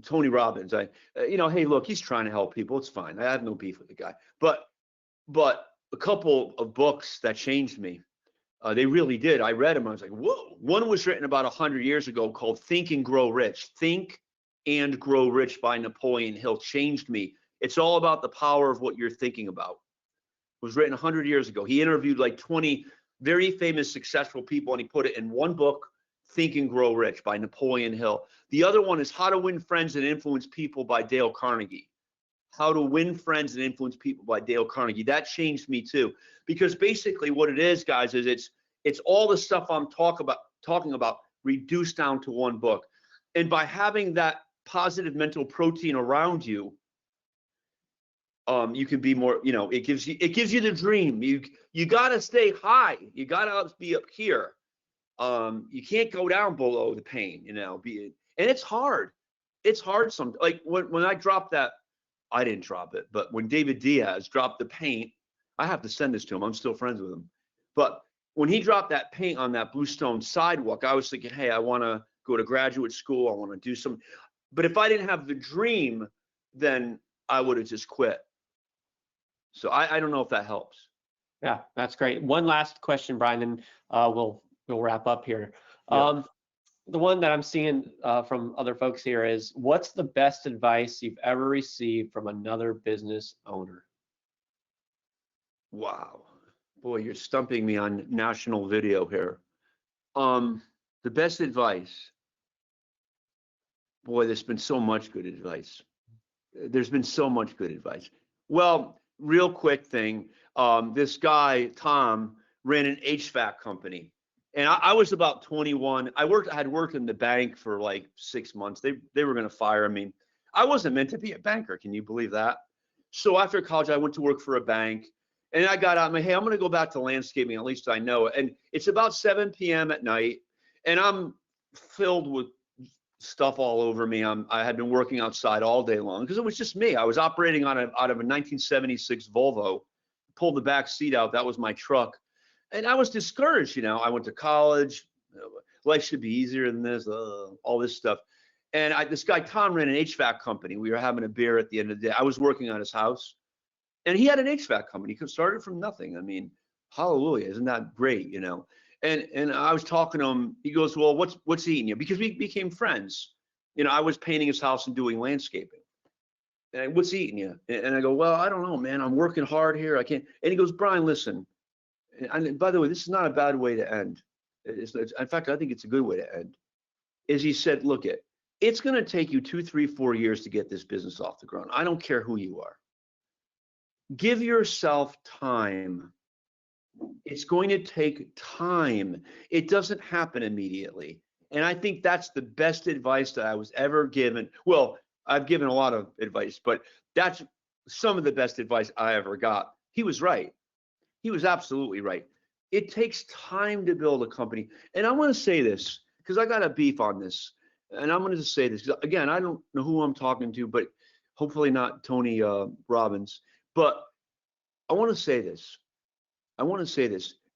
Tony Robbins. Hey, look, he's trying to help people. It's fine. I have no beef with the guy. But a couple of books that changed me, they really did. I read them. I was like, whoa. One was written about 100 years ago called Think and Grow Rich. Think and Grow Rich by Napoleon Hill changed me. It's all about the power of what you're thinking about. It was written 100 years ago. He interviewed like 20 very famous, successful people, and he put it in one book, Think and Grow Rich by Napoleon Hill. The other one is How to Win Friends and Influence People by Dale Carnegie. How to Win Friends and Influence People by Dale Carnegie. That changed me too. Because basically what it is, guys, is it's all the stuff I'm talking about reduced down to one book. And by having that positive mental protein around you, you can be more, it gives you the dream. You got to stay high. You got to be up here. You can't go down below the pain, and it's hard. It's hard. Like when I dropped that, I didn't drop it, but when David Diaz dropped the paint, I have to send this to him. I'm still friends with him. But when he dropped that paint on that Bluestone sidewalk, I was thinking, hey, I want to go to graduate school. I want to do some, but if I didn't have the dream, then I would have just quit. So I don't know if that helps. Yeah, that's great. One last question, Brian, and we'll wrap up here. Yeah. The one that I'm seeing from other folks here is, what's the best advice you've ever received from another business owner? Wow. Boy, you're stumping me on national video here. The best advice. Boy, there's been so much good advice. There's been so much good advice. Well, real quick thing. This guy, Tom, ran an HVAC company. And I was about 21. I had worked in the bank for like 6 months. They were going to fire me. I wasn't meant to be a banker. Can you believe that? So after college, I went to work for a bank. And I got out, I'm like, hey, I'm going to go back to landscaping. At least I know it. And it's about 7 p.m. at night. And I'm filled with stuff all over me. I had been working outside all day long because it was just me. I was operating out of a 1976 Volvo. Pulled the back seat out. That was my truck. And I was discouraged. I went to college. Life should be easier than this, all this stuff. And this guy, Tom, ran an HVAC company. We were having a beer at the end of the day. I was working on his house. And he had an HVAC company. He started from nothing. I mean, hallelujah. Isn't that great, And I was talking to him. He goes, well, what's eating you? Because we became friends. I was painting his house and doing landscaping. And what's eating you? And I go, well, I don't know, man. I'm working hard here. I can't. And he goes, Brian, listen. And by the way, this is not a bad way to end. In fact, I think it's a good way to end. Is he said, look, it's going to take you 2, 3, 4 years to get this business off the ground. I don't care who you are. Give yourself time. It's going to take time. It doesn't happen immediately. And I think that's the best advice that I was ever given. Well, I've given a lot of advice, but that's some of the best advice I ever got. He was right. He was absolutely right. It takes time to build a company. And I want to say this because I got a beef on this. And I'm going to say this because, again, I don't know who I'm talking to, but hopefully not Tony Robbins. But I want to say this.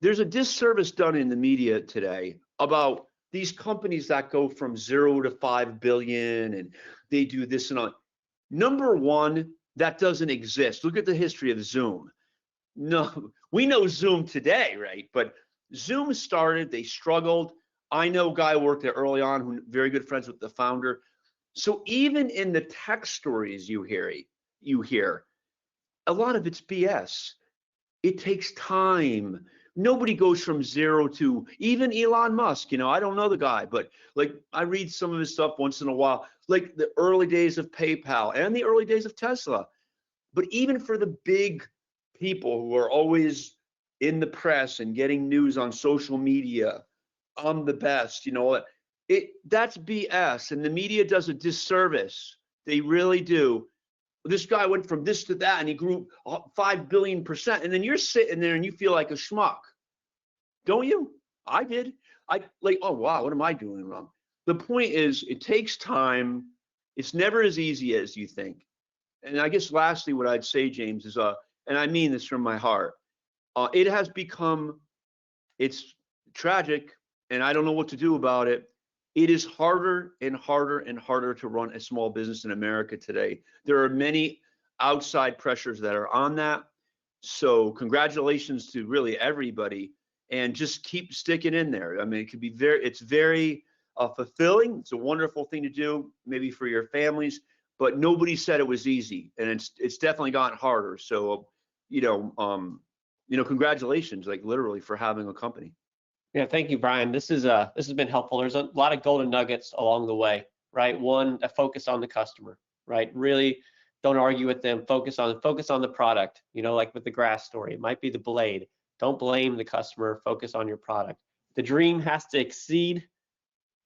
There's a disservice done in the media today about these companies that go from 0 to 5 billion and they do this and on. Number one, that doesn't exist. Look at the history of Zoom. No, we know Zoom today, right? But Zoom started, they struggled. I know a guy who worked there early on, who very good friends with the founder. So even in the tech stories you hear, a lot of it's BS. It takes time. Nobody goes from 0 to, even Elon Musk, I don't know the guy, but like I read some of his stuff once in a while, like the early days of PayPal and the early days of Tesla. But even for the big people who are always in the press and getting news on social media, I'm the best, that's BS. And the media does a disservice. They really do. This guy went from this to that and he grew 5 billion%. And then you're sitting there and you feel like a schmuck. Don't you? I did. Oh, wow, what am I doing wrong? The point is, it takes time. It's never as easy as you think. And I guess lastly, what I'd say, James, is, and I mean this from my heart, it's tragic and I don't know what to do about it. It is harder and harder and harder to run a small business in America today. There are many outside pressures that are on that. So congratulations to really everybody, and just keep sticking in there. I mean, it's very fulfilling. It's a wonderful thing to do, maybe for your families, but nobody said it was easy, and it's definitely gotten harder. So, congratulations, like literally, for having a company. Yeah, thank you, Brian. This has been helpful. There's a lot of golden nuggets along the way, right? One, a focus on the customer, right? Really don't argue with them. Focus on the product. Like with the grass story, it might be the blade. Don't blame the customer. Focus on your product. The dream has to exceed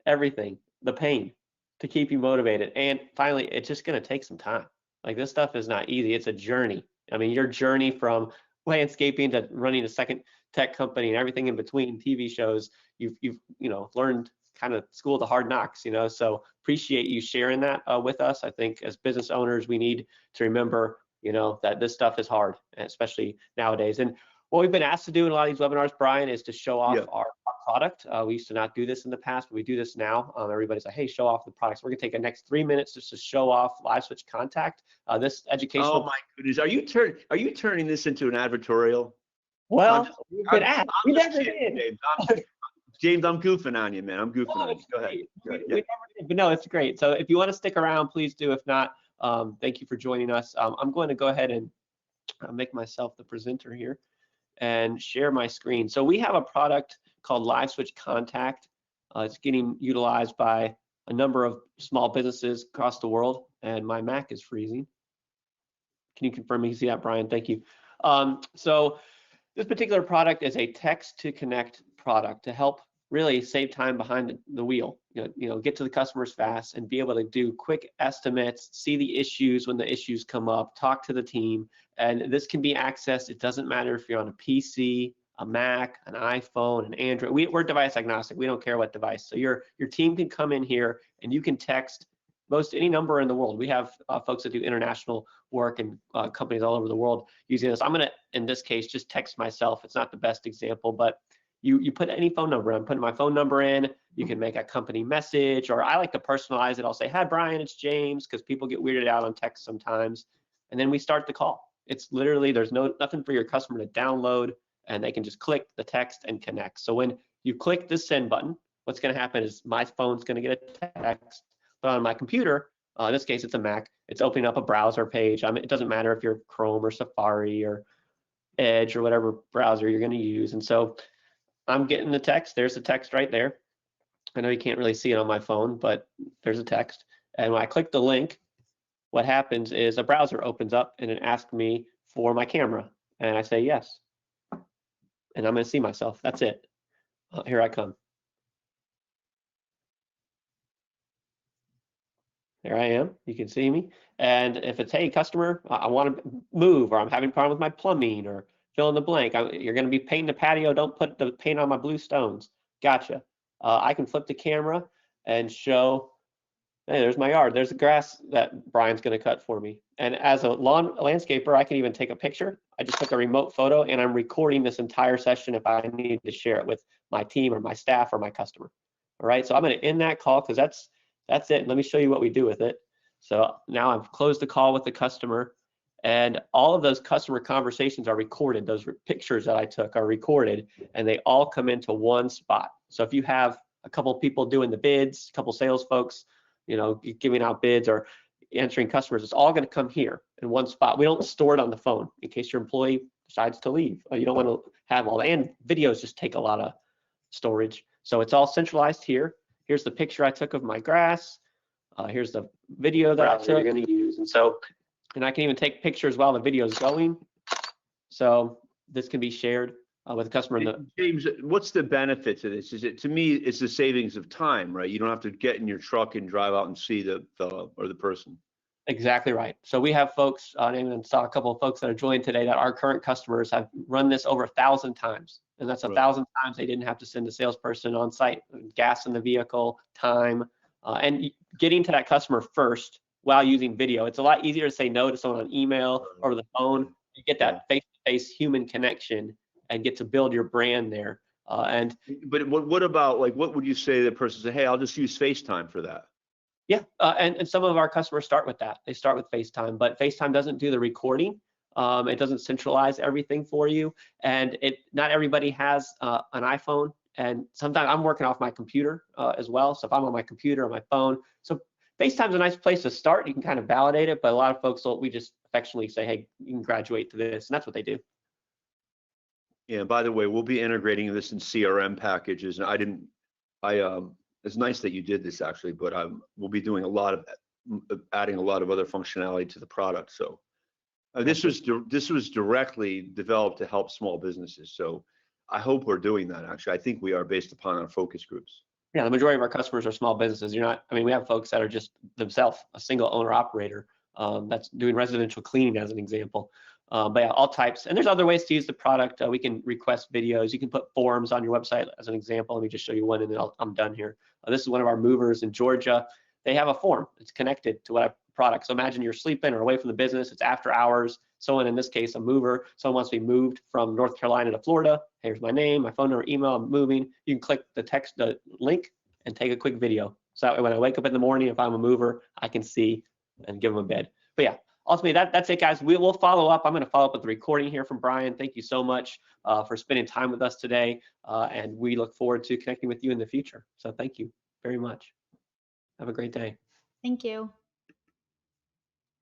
everything, the pain, to keep you motivated. And finally, it's just going to take some time. Like, this stuff is not easy. It's a journey. I mean, your journey from landscaping to running a second tech company and everything in between, TV shows, you've learned kind of school the hard knocks, so appreciate you sharing that with us. I think as business owners, we need to remember, that this stuff is hard, especially nowadays. And what we've been asked to do in a lot of these webinars, Brian, is to show off our product. We used to not do this in the past, but we do this now. Everybody's like, hey, show off the products. We're gonna take the next 3 minutes just to show off LiveSwitch Contact. This educational. Oh my goodness, are you turning this into an advertorial? Well, we never did. James, I'm goofing on you, man. I'm goofing on you. Go ahead. We never did, but no, it's great. So if you want to stick around, please do. If not, thank you for joining us. I'm going to go ahead and make myself the presenter here and share my screen. So we have a product called LiveSwitch Contact. It's getting utilized by a number of small businesses across the world, and my Mac is freezing. Can you confirm you see that, Brian? Thank you. So this particular product is a text to connect product to help really save time behind the wheel, get to the customers fast and be able to do quick estimates, see the issues when the issues come up, talk to the team. And this can be accessed. It doesn't matter if you're on a PC, a Mac, an iPhone, an Android. We're device agnostic. We don't care what device. So your team can come in here and you can text most any number in the world. We have folks that do international work and companies all over the world using this. I'm going to, in this case, just text myself. It's not the best example, but you put any phone number. I'm putting my phone number in. You can make a company message, or I like to personalize it. I'll say, "Hi, Brian, it's James," because people get weirded out on text sometimes. And then we start the call. It's literally, there's nothing for your customer to download, and they can just click the text and connect. So when you click the send button, what's going to happen is my phone's going to get a text, but on my computer, in this case, it's a Mac, it's opening up a browser page. It doesn't matter if you're Chrome or Safari or Edge or whatever browser you're going to use. And so I'm getting the text. There's the text right there. I know you can't really see it on my phone, but there's a text. And when I click the link, what happens is a browser opens up and it asks me for my camera. And I say yes. And I'm going to see myself. That's it. Here I come. There I am. You can see me. And if it's, "Hey, customer, I want to move," or "I'm having a problem with my plumbing," or fill in the blank, "You're going to be painting the patio. Don't put the paint on my blue stones." Gotcha. I can flip the camera and show, "Hey, there's my yard. There's the grass that Brian's going to cut for me." And as a landscaper, I can even take a picture. I just took a remote photo and I'm recording this entire session if I need to share it with my team or my staff or my customer. All right. So I'm going to end that call because that's it. Let me show you what we do with it. So now I've closed the call with the customer, and all of those customer conversations are recorded. Those pictures that I took are recorded, and they all come into one spot. So if you have a couple of people doing the bids, a couple sales folks, giving out bids or answering customers, it's all going to come here in one spot. We don't store it on the phone in case your employee decides to leave. You don't want to have all that. And videos just take a lot of storage. So it's all centralized here. Here's the picture I took of my grass. Here's the video that I took. You're going to use. And I can even take pictures while the video is going. So this can be shared with the customer. James, what's the benefit to this? To me, it's the savings of time, right? You don't have to get in your truck and drive out and see the fellow or the person. Exactly right. So we have folks, I even saw a couple of folks that are joined today that our current customers have run this over 1,000 times. And that's 1,000 times they didn't have to send a salesperson on site, gas in the vehicle, time, and getting to that customer first while using video. It's a lot easier to say no to someone on email or the phone. You get that face-to-face human connection and get to build your brand there. But what about, like, what would you say to the person say, "Hey, I'll just use FaceTime for that"? Yeah, and some of our customers start with that. They start with FaceTime, but FaceTime doesn't do the recording. It doesn't centralize everything for you, and not everybody has an iPhone. And sometimes I'm working off my computer as well. So if I'm on my computer or my phone, so FaceTime's a nice place to start. You can kind of validate it, but a lot of folks we just affectionately say, "Hey, you can graduate to this," and that's what they do. Yeah. By the way, we'll be integrating this in CRM packages, and it's nice that you did this actually, but we'll be doing adding a lot of other functionality to the product. So this was directly developed to help small businesses. So I hope we're doing that. Actually, I think we are, based upon our focus groups. Yeah, the majority of our customers are small businesses. We have folks that are just themselves, a single owner operator that's doing residential cleaning as an example. But yeah, all types. And there's other ways to use the product. We can request videos. You can put forms on your website as an example. Let me just show you one and then I'm done here. This is one of our movers in Georgia. They have a form. It's connected to what product. So imagine you're sleeping or away from the business. It's after hours. Someone, in this case, a mover, someone wants to be moved from North Carolina to Florida. Here's my name, my phone number, email, I'm moving. You can click the link and take a quick video. So that way when I wake up in the morning, if I'm a mover, I can see and give them a bed. But yeah, ultimately, that's it, guys. We will follow up. I'm going to follow up with the recording here from Brian. Thank you so much for spending time with us today. And we look forward to connecting with you in the future. So thank you very much. Have a great day. Thank you.